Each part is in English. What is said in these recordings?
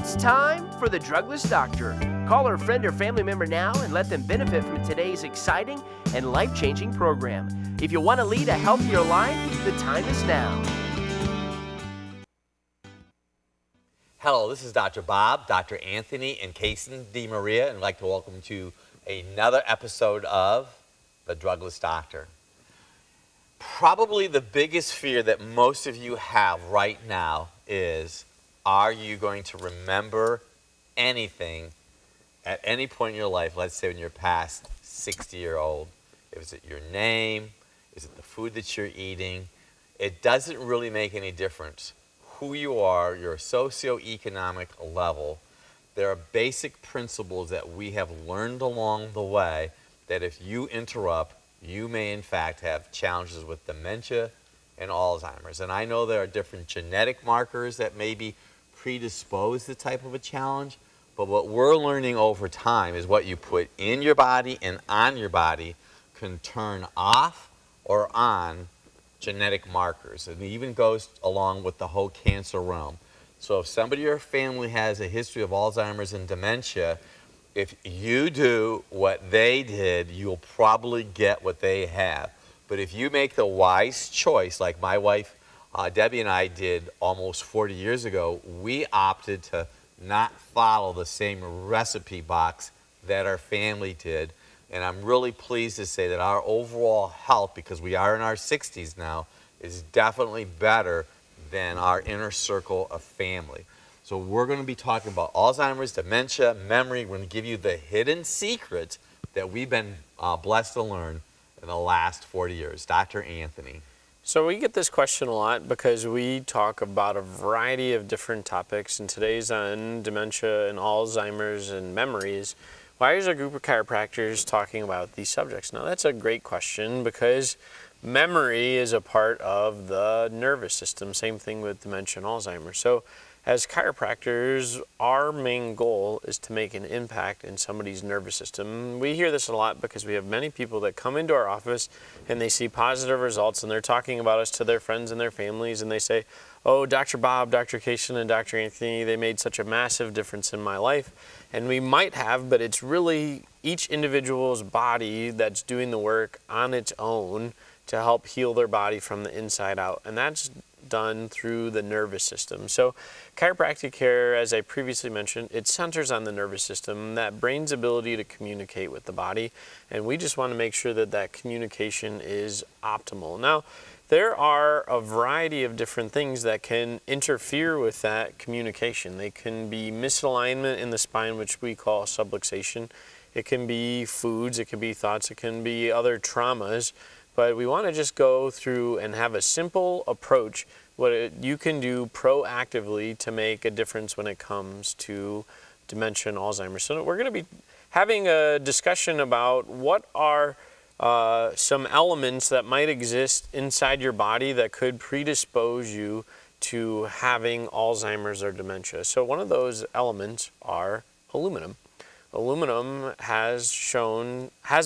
It's time for the Drugless Doctor. Call a friend or family member now and let them benefit from today's exciting and life-changing program. If you want to lead a healthier life, the time is now. Hello, this is Dr. Bob, Dr. Anthony, and Kason DeMaria, and I'd like to welcome you to another episode of the Drugless Doctor. Probably the biggest fear that most of you have right now is, are you going to remember anything at any point in your life, let's say when you're past 60-year-old? Is it your name? Is it the food that you're eating? It doesn't really make any difference who you are, your socioeconomic level. There are basic principles that we have learned along the way that if you interrupt, you may in fact have challenges with dementia and Alzheimer's. And I know there are different genetic markers that maybe predispose the type of a challenge, but what we're learning over time is what you put in your body and on your body can turn off or on genetic markers. And it even goes along with the whole cancer realm. So if somebody in your family has a history of Alzheimer's and dementia, if you do what they did, you'll probably get what they have. But if you make the wise choice, like my wife Debbie and I did almost 40 years ago, we opted to not follow the same recipe box that our family did. And I'm really pleased to say that our overall health, because we are in our 60s now, is definitely better than our inner circle of family. So we're going to be talking about Alzheimer's, dementia, memory. We're going to give you the hidden secrets that we've been blessed to learn in the last 40 years. Dr. Anthony. So we get this question a lot because we talk about a variety of different topics, and today's on dementia and Alzheimer's and memories. Why is a group of chiropractors talking about these subjects? Now that's a great question because memory is a part of the nervous system. Same thing with dementia and Alzheimer's. So as chiropractors, our main goal is to make an impact in somebody's nervous system. We hear this a lot because we have many people that come into our office and they see positive results and they're talking about us to their friends and their families, and they say, oh, Dr. Bob, Dr. Kason, and Dr. Anthony, they made such a massive difference in my life. And we might have, but it's really each individual's body that's doing the work on its own to help heal their body from the inside out. And that's done through the nervous system. So chiropractic care, as I previously mentioned, it centers on the nervous system, that brain's ability to communicate with the body, and we just want to make sure that that communication is optimal. Now, there are a variety of different things that can interfere with that communication. They can be misalignment in the spine, which we call subluxation. It can be foods, it can be thoughts, it can be other traumas. But we want to just go through and have a simple approach, what you can do proactively to make a difference when it comes to dementia and Alzheimer's. So we're going to be having a discussion about what are some elements that might exist inside your body that could predispose you to having Alzheimer's or dementia. So one of those elements are aluminum. Aluminum has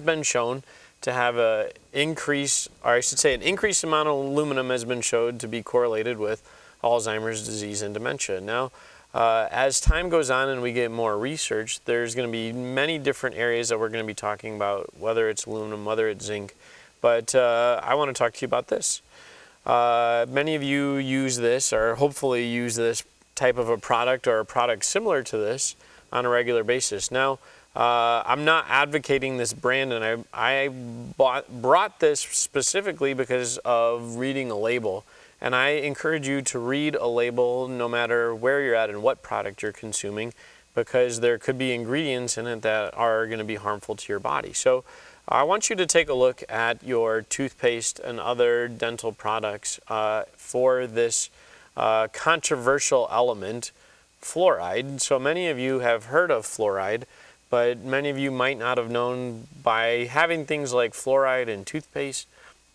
been shown to have an increased amount of aluminum has been shown to be correlated with Alzheimer's disease and dementia. Now, as time goes on and we get more research, there's going to be many different areas that we're going to be talking about, whether it's aluminum, whether it's zinc. But I want to talk to you about this. Many of you use this, or hopefully use this type of a product or a product similar to this on a regular basis. Now, I'm not advocating this brand, and I brought this specifically because of reading a label. And I encourage you to read a label no matter where you're at and what product you're consuming, because there could be ingredients in it that are going to be harmful to your body. So I want you to take a look at your toothpaste and other dental products for this controversial element, fluoride. So many of you have heard of fluoride, but many of you might not have known by having things like fluoride in toothpaste,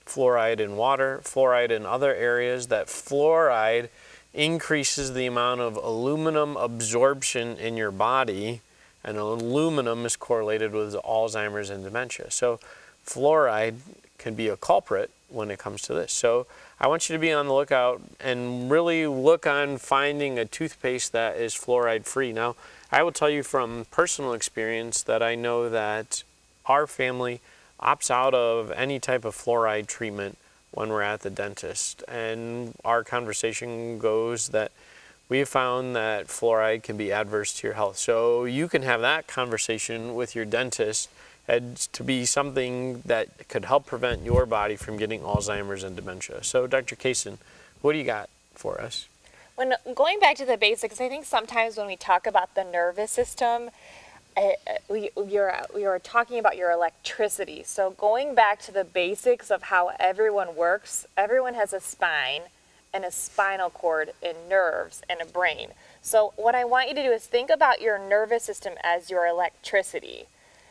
fluoride in water, fluoride in other areas, that fluoride increases the amount of aluminum absorption in your body, and aluminum is correlated with Alzheimer's and dementia. So fluoride can be a culprit when it comes to this. So I want you to be on the lookout and really look on finding a toothpaste that is fluoride free. Now, I will tell you from personal experience that I know that our family opts out of any type of fluoride treatment when we're at the dentist. And our conversation goes that we have found that fluoride can be adverse to your health. So you can have that conversation with your dentist to be something that could help prevent your body from getting Alzheimer's and dementia. So Dr. Kaysen, what do you got for us? When going back to the basics, I think sometimes when we talk about the nervous system, we are talking about your electricity. So going back to the basics of how everyone works, everyone has a spine and a spinal cord and nerves and a brain. So what I want you to do is think about your nervous system as your electricity.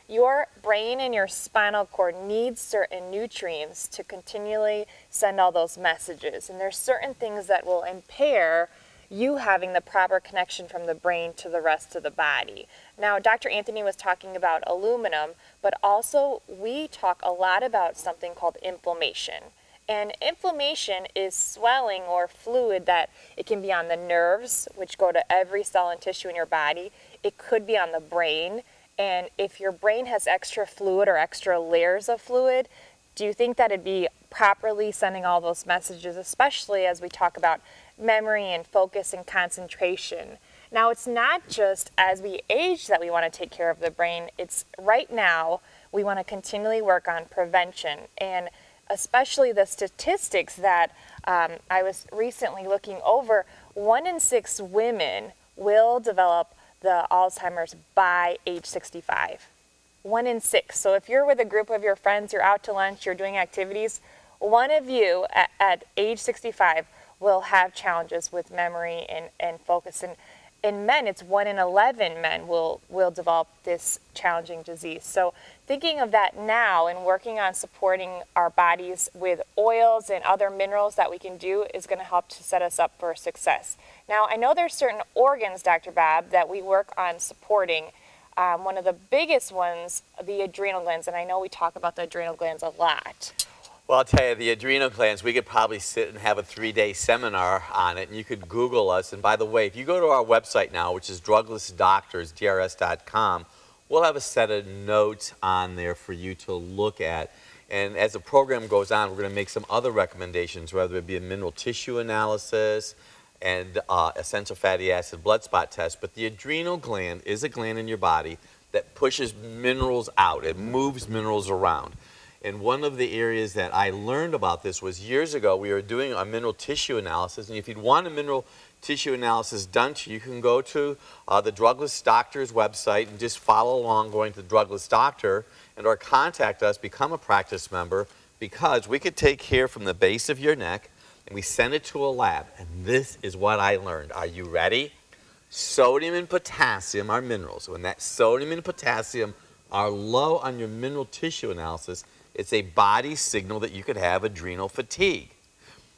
Your brain and your spinal cord needs certain nutrients to continually send all those messages. And there's certain things that will impair you having the proper connection from the brain to the rest of the body. Now, Dr. Anthony was talking about aluminum, but also we talk a lot about something called inflammation. And inflammation is swelling or fluid that it can be on the nerves, which go to every cell and tissue in your body. It could be on the brain. And if your brain has extra fluid or extra layers of fluid, do you think that it'd be properly sending all those messages, especially as we talk about memory and focus and concentration? Now, it's not just as we age that we want to take care of the brain. It's right now we want to continually work on prevention, and especially the statistics that I was recently looking over. 1 in 6 women will develop the Alzheimer's by age 65. 1 in 6. So if you're with a group of your friends, you're out to lunch, you're doing activities, one of you at age 65 will have challenges with memory and focus. And in men, it's 1 in 11 men will develop this challenging disease. So thinking of that now and working on supporting our bodies with oils and other minerals that we can do is going to help to set us up for success. Now, I know there's certain organs, Dr. Bob, that we work on supporting. One of the biggest ones, the adrenal glands, and I know we talk about the adrenal glands a lot. Well, I'll tell you, the adrenal glands, we could probably sit and have a 3-day seminar on it, and you could Google us. And by the way, if you go to our website now, which is Drugless Doctors, DRS.com, we'll have a set of notes on there for you to look at. And as the program goes on, we're going to make some other recommendations, whether it be a mineral tissue analysis and essential fatty acid blood spot test. But the adrenal gland is a gland in your body that pushes minerals out. It moves minerals around. And one of the areas that I learned about this was years ago, we were doing a mineral tissue analysis. And if you'd want a mineral tissue analysis done to you, you can go to the Drugless Doctors website and just follow along going to the Drugless Doctor or contact us, become a practice member, because we could take hair from the base of your neck and we send it to a lab. And this is what I learned. Are you ready? Sodium and potassium are minerals. When that sodium and potassium are low on your mineral tissue analysis, it's a body signal that you could have adrenal fatigue.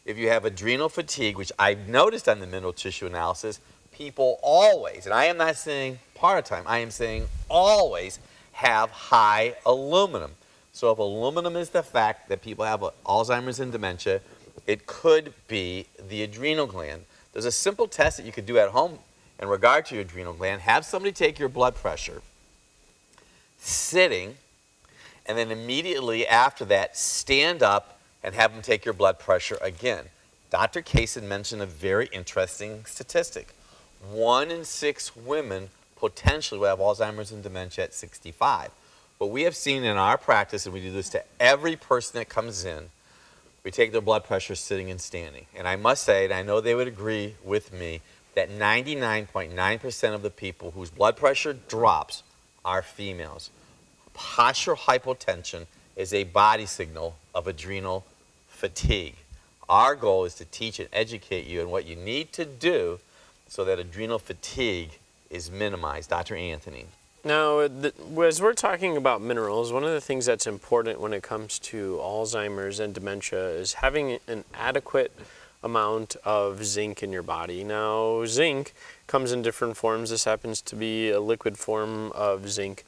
If you have adrenal fatigue, which I've noticed on the mineral tissue analysis, people always, and I am not saying part of the time, I am saying always have high aluminum. So if aluminum is the fact that people have Alzheimer's and dementia, it could be the adrenal gland. There's a simple test that you could do at home in regard to your adrenal gland. Have somebody take your blood pressure sitting, and then immediately after that, stand up and have them take your blood pressure again. Dr. Kaysen mentioned a very interesting statistic. 1 in 6 women potentially will have Alzheimer's and dementia at 65. What we have seen in our practice, and we do this to every person that comes in, we take their blood pressure sitting and standing. And I must say, and I know they would agree with me, that 99.9% of the people whose blood pressure drops are females. Postural hypotension is a body signal of adrenal fatigue. Our goal is to teach and educate you on what you need to do so that adrenal fatigue is minimized. Dr. Anthony. Now, as we're talking about minerals, one of the things that's important when it comes to Alzheimer's and dementia is having an adequate amount of zinc in your body. Now, zinc comes in different forms. This happens to be a liquid form of zinc.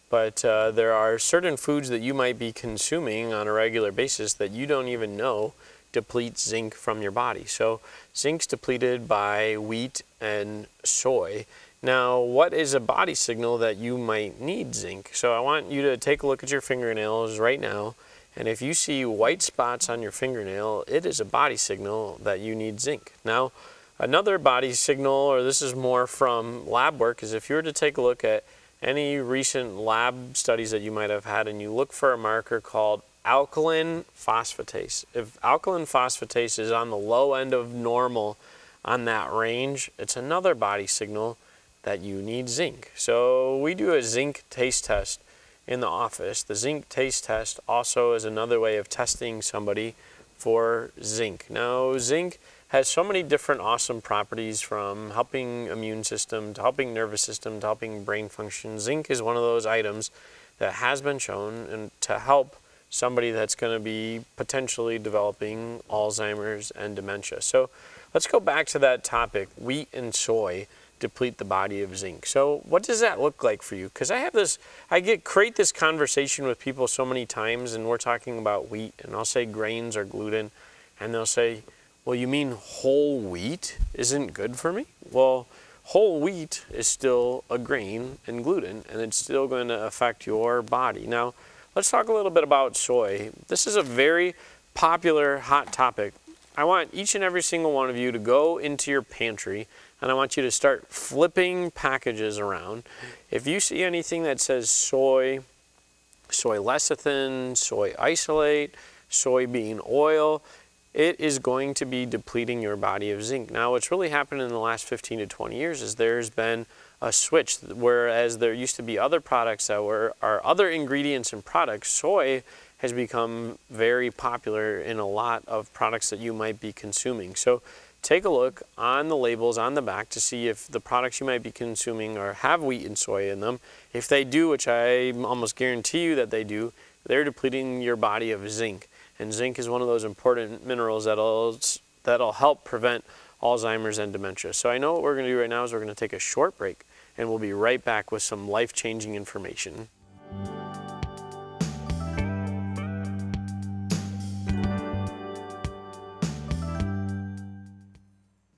but there are certain foods that you might be consuming on a regular basis that you don't even know depletes zinc from your body. So zinc's depleted by wheat and soy. Now, what is a body signal that you might need zinc? So I want you to take a look at your fingernails right now, and if you see white spots on your fingernail, it is a body signal that you need zinc. Now, another body signal, or this is more from lab work, is if you were to take a look at any recent lab studies that you might have had and you look for a marker called alkaline phosphatase. If alkaline phosphatase is on the low end of normal on that range, it's another body signal that you need zinc. So we do a zinc taste test in the office. The zinc taste test also is another way of testing somebody for zinc. Now, zinc has so many different awesome properties, from helping immune system to helping nervous system to helping brain function. Zinc is one of those items that has been shown to help somebody that's going to be potentially developing Alzheimer's and dementia. So let's go back to that topic. Wheat and soy deplete the body of zinc. So what does that look like for you? Because I create this conversation with people so many times, and we're talking about wheat, and I'll say grains or gluten, and they'll say, well, you mean whole wheat isn't good for me? Well, whole wheat is still a grain and gluten, and it's still going to affect your body. Now, let's talk a little bit about soy. This is a very popular, hot topic. I want each and every single one of you to go into your pantry, and I want you to start flipping packages around. If you see anything that says soy, soy lecithin, soy isolate, soybean oil, it is going to be depleting your body of zinc. Now, what's really happened in the last 15 to 20 years is there's been a switch. Whereas there used to be other products that are other ingredients in products, soy has become very popular in a lot of products that you might be consuming. So take a look on the labels on the back to see if the products you might be consuming have wheat and soy in them. If they do, which I almost guarantee you that they do, they're depleting your body of zinc. And zinc is one of those important minerals that'll help prevent Alzheimer's and dementia. So I know what we're going to do right now is we're going to take a short break, and we'll be right back with some life-changing information.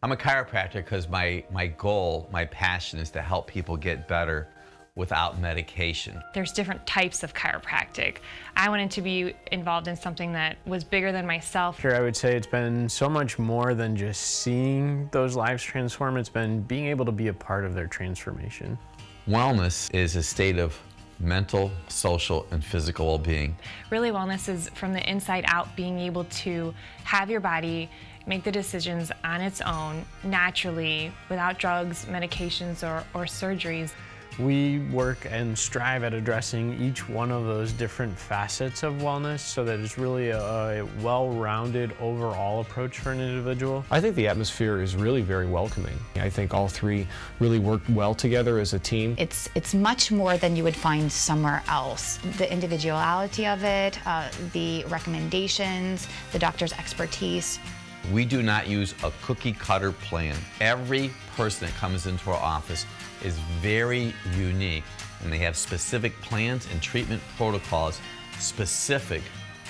I'm a chiropractor because my goal, my passion is to help people get better without medication. There's different types of chiropractic. I wanted to be involved in something that was bigger than myself. Sure, I would say it's been so much more than just seeing those lives transform. It's been being able to be a part of their transformation. Wellness is a state of mental, social, and physical well-being. Really, wellness is from the inside out, being able to have your body make the decisions on its own, naturally, without drugs, medications, or surgeries. We work and strive at addressing each one of those different facets of wellness so that it's really a well-rounded overall approach for an individual. I think the atmosphere is really very welcoming. I think all three really work well together as a team. It's much more than you would find somewhere else. The individuality of it, the recommendations, the doctor's expertise. We do not use a cookie-cutter plan. Every person that comes into our office is very unique, and they have specific plans and treatment protocols specific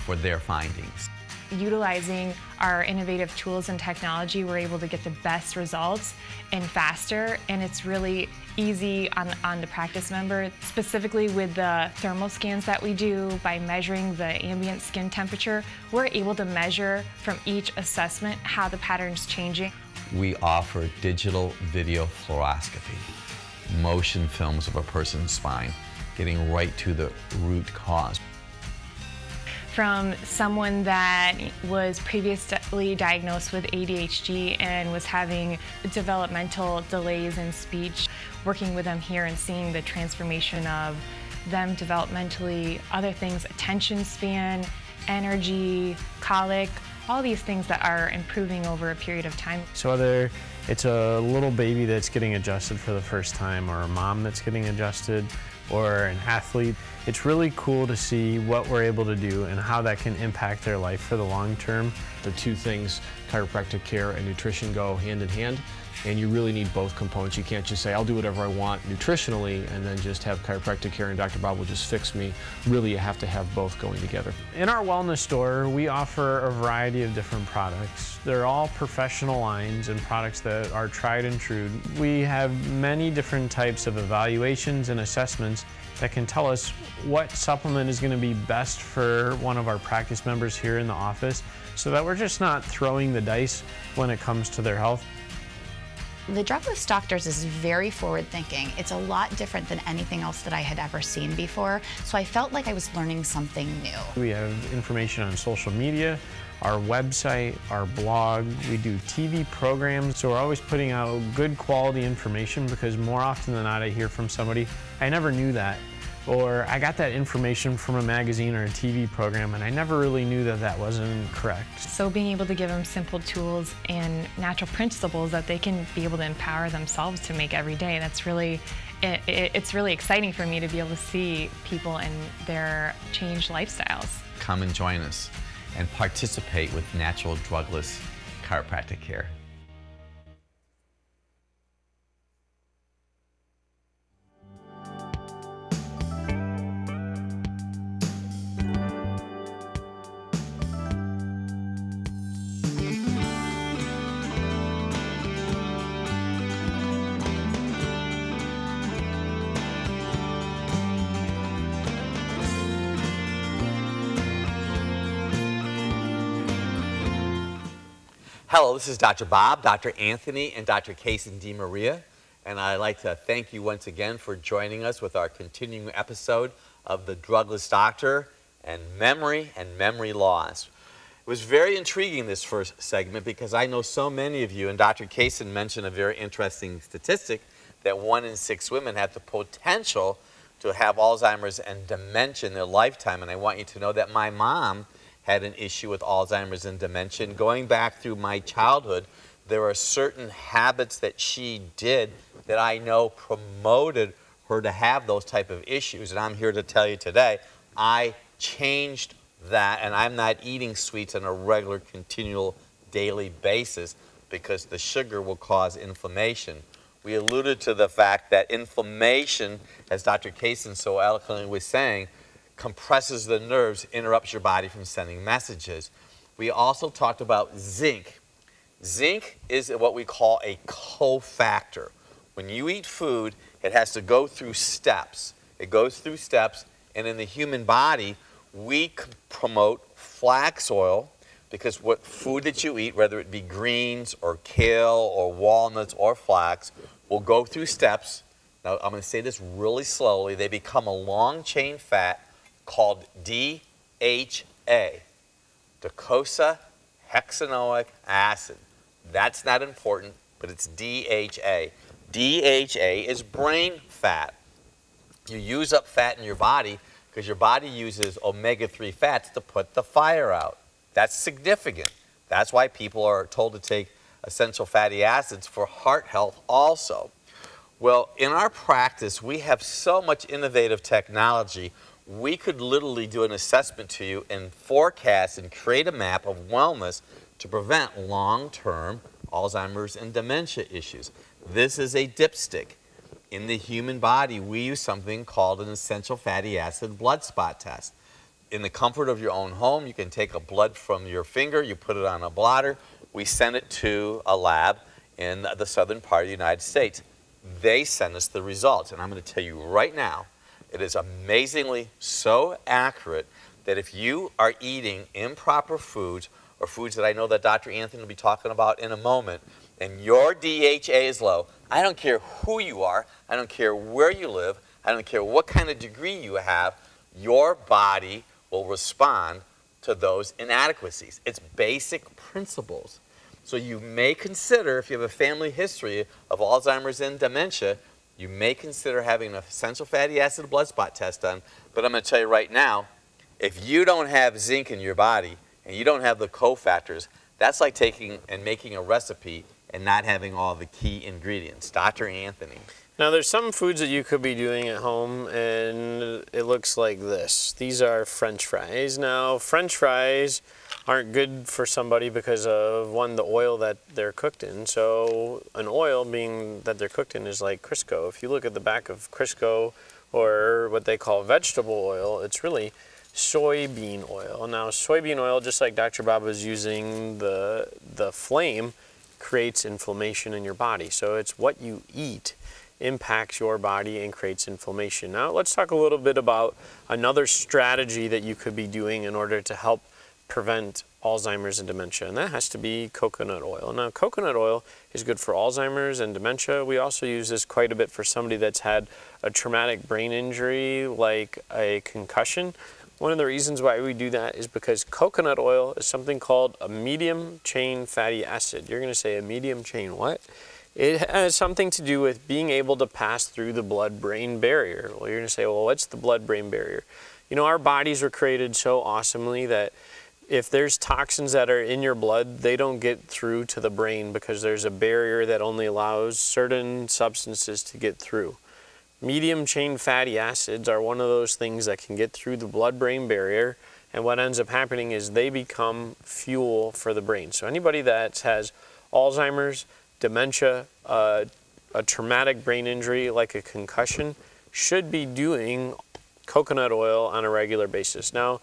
for their findings. Utilizing our innovative tools and technology, we're able to get the best results and faster, and it's really easy on the practice member, specifically with the thermal scans that we do. By measuring the ambient skin temperature, we're able to measure from each assessment how the pattern's changing. We offer digital video fluoroscopy, motion films of a person's spine, getting right to the root cause. From someone that was previously diagnosed with ADHD and was having developmental delays in speech, working with them here and seeing the transformation of them developmentally, other things, attention span, energy, colic, all these things that are improving over a period of time. So whether it's a little baby that's getting adjusted for the first time, or a mom that's getting adjusted, or an athlete, It's really cool to see what we're able to do and how that can impact their life for the long term. The two things, chiropractic care and nutrition, go hand in hand, and you really need both components. You can't just say, I'll do whatever I want nutritionally and then just have chiropractic care and Dr. Bob will just fix me. Really, you have to have both going together. In our wellness store, we offer a variety of different products. They're all professional lines and products that are tried and true. We have many different types of evaluations and assessments that can tell us what supplement is going to be best for one of our practice members here in the office, so that we're just not throwing the dice when it comes to their health. The Drugless Doctors is very forward-thinking. It's a lot different than anything else that I had ever seen before, so I felt like I was learning something new. We have information on social media, our website, our blog. We do TV programs, so we're always putting out good quality information, because more often than not I hear from somebody, I never knew that, or I got that information from a magazine or a TV program and I never really knew that that wasn't correct. So being able to give them simple tools and natural principles that they can be able to empower themselves to make every day, that's really, it's really exciting for me to be able to see people and their changed lifestyles. Come and join us and participate with natural drugless chiropractic care. Hello, this is Dr. Bob, Dr. Anthony, and Dr. Casey DeMaria, and I'd like to thank you once again for joining us with our continuing episode of The Drugless Doctor and memory loss. It was very intriguing, this first segment, because I know so many of you, and Dr. Kaysen mentioned a very interesting statistic, that 1 in 6 women have the potential to have Alzheimer's and dementia in their lifetime, and I want you to know that my mom had an issue with Alzheimer's and dementia. And going back through my childhood, there are certain habits that she did that I know promoted her to have those type of issues. And I'm here to tell you today, I changed that, and I'm not eating sweets on a regular, continual, daily basis, because the sugar will cause inflammation. We alluded to the fact that inflammation, as Dr. Kaysen so eloquently was saying, compresses the nerves, interrupts your body from sending messages. We also talked about zinc. Zinc is what we call a cofactor. When you eat food, it has to go through steps. It goes through steps, and in the human body, we promote flax oil, because what food that you eat, whether it be greens or kale or walnuts or flax, will go through steps. Now, I'm going to say this really slowly. They become a long chain fat called DHA, docosahexaenoic acid. That's not important, but it's DHA. DHA is brain fat. You use up fat in your body because your body uses omega-3 fats to put the fire out. That's significant. That's why people are told to take essential fatty acids for heart health also. Well, in our practice, we have so much innovative technology. We could literally do an assessment to you and forecast and create a map of wellness to prevent long-term Alzheimer's and dementia issues. This is a dipstick. In the human body, we use something called an essential fatty acid blood spot test. In the comfort of your own home, you can take a blood from your finger, you put it on a blotter, we send it to a lab in the southern part of the United States. They send us the results, and I'm going to tell you right now, it is amazingly so accurate that if you are eating improper foods, or foods that I know that Dr. Anthony will be talking about in a moment, and your DHA is low, I don't care who you are, I don't care where you live, I don't care what kind of degree you have, your body will respond to those inadequacies. It's basic principles. So you may consider, if you have a family history of Alzheimer's and dementia, you may consider having an essential fatty acid blood spot test done. But I'm going to tell you right now, if you don't have zinc in your body and you don't have the cofactors, that's like taking and making a recipe and not having all the key ingredients. Dr. Anthony. Now there's some foods that you could be doing at home and it looks like this. These are French fries. Now French fries aren't good for somebody because of, one, the oil that they're cooked in. So an oil being that they're cooked in is like Crisco. If you look at the back of Crisco, or what they call vegetable oil, it's really soybean oil. Now soybean oil, just like Dr. Bob was using the flame, creates inflammation in your body. So it's what you eat impacts your body and creates inflammation. Now let's talk a little bit about another strategy that you could be doing in order to help prevent Alzheimer's and dementia, and that has to be coconut oil. Now coconut oil is good for Alzheimer's and dementia. We also use this quite a bit for somebody that's had a traumatic brain injury like a concussion. One of the reasons why we do that is because coconut oil is something called a medium chain fatty acid. You're going to say a medium chain what? It has something to do with being able to pass through the blood-brain barrier. Well, you're going to say, well, what's the blood-brain barrier? You know, our bodies were created so awesomely that if there's toxins that are in your blood, they don't get through to the brain because there's a barrier that only allows certain substances to get through. Medium chain fatty acids are one of those things that can get through the blood-brain barrier, and what ends up happening is they become fuel for the brain. So anybody that has Alzheimer's, dementia, a traumatic brain injury like a concussion should be doing coconut oil on a regular basis. Now,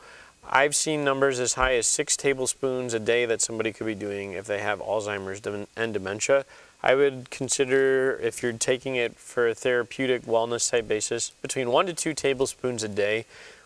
I've seen numbers as high as 6 tablespoons a day that somebody could be doing if they have Alzheimer's and dementia. I would consider, if you're taking it for a therapeutic wellness type basis, between 1 to 2 tablespoons a day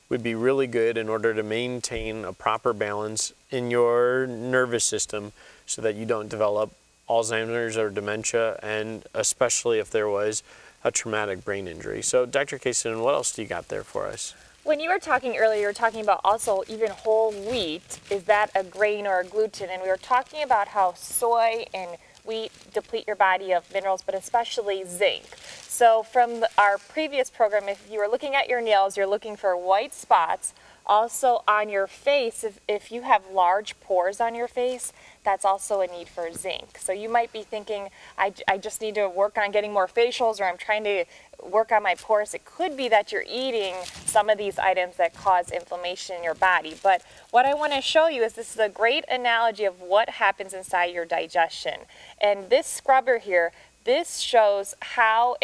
would be really good in order to maintain a proper balance in your nervous system so that you don't develop Alzheimer's or dementia, and especially if there was a traumatic brain injury. So Dr. Kaysen, what else do you got there for us? When you were talking earlier, you were talking about also even whole wheat. Is that a grain or a gluten? And we were talking about how soy and wheat deplete your body of minerals, but especially zinc. So from our previous program, if you were looking at your nails, you're looking for white spots. Also on your face, if you have large pores on your face, that's also a need for zinc. So you might be thinking, I just need to work on getting more facials, or I'm trying to work on my pores. It could be that you're eating some of these items that cause inflammation in your body. But what I want to show you is this is a great analogy of what happens inside your digestion. And this scrubber here, this shows how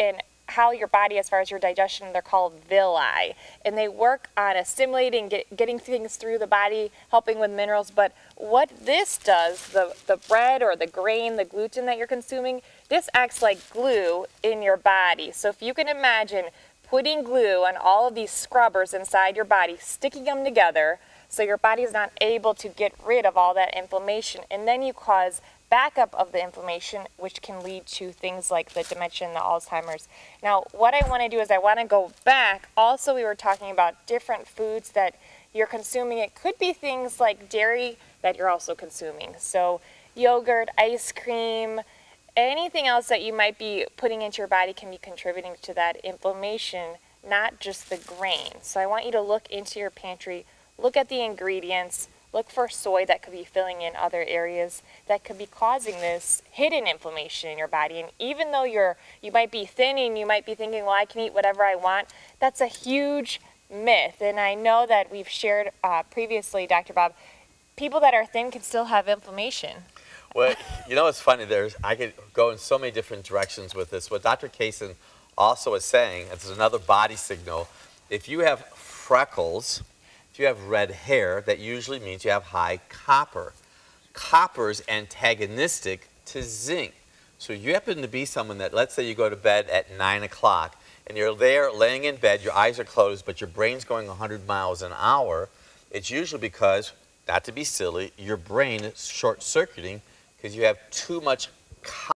your body, as far as your digestion, they're called villi, and they work on assimilating, getting things through the body, helping with minerals. But what this does, the bread or the grain, the gluten that you're consuming, this acts like glue in your body. So if you can imagine putting glue on all of these scrubbers inside your body, sticking them together so your body is not able to get rid of all that inflammation, and then you cause backup of the inflammation, which can lead to things like the dementia and the Alzheimer's. Now, what I want to do is I want to go back. Also, we were talking about different foods that you're consuming. It could be things like dairy that you're also consuming. So yogurt, ice cream, anything else that you might be putting into your body can be contributing to that inflammation, not just the grain. So I want you to look into your pantry, look at the ingredients, look for soy that could be filling in other areas that could be causing this hidden inflammation in your body. And even though you might be thin and you might be thinking, well, I can eat whatever I want, that's a huge myth. And I know that we've shared previously, Dr. Bob, people that are thin can still have inflammation. Well, you know what's funny? I could go in so many different directions with this. What Dr. Kaysen also is saying, it's another body signal. If you have freckles, if you have red hair, that usually means you have high copper. Copper's antagonistic to zinc. So you happen to be someone that, let's say you go to bed at 9 o'clock and you're there laying in bed, your eyes are closed, but your brain's going 100 miles an hour. It's usually because, not to be silly, your brain is short-circuiting because you have too much copper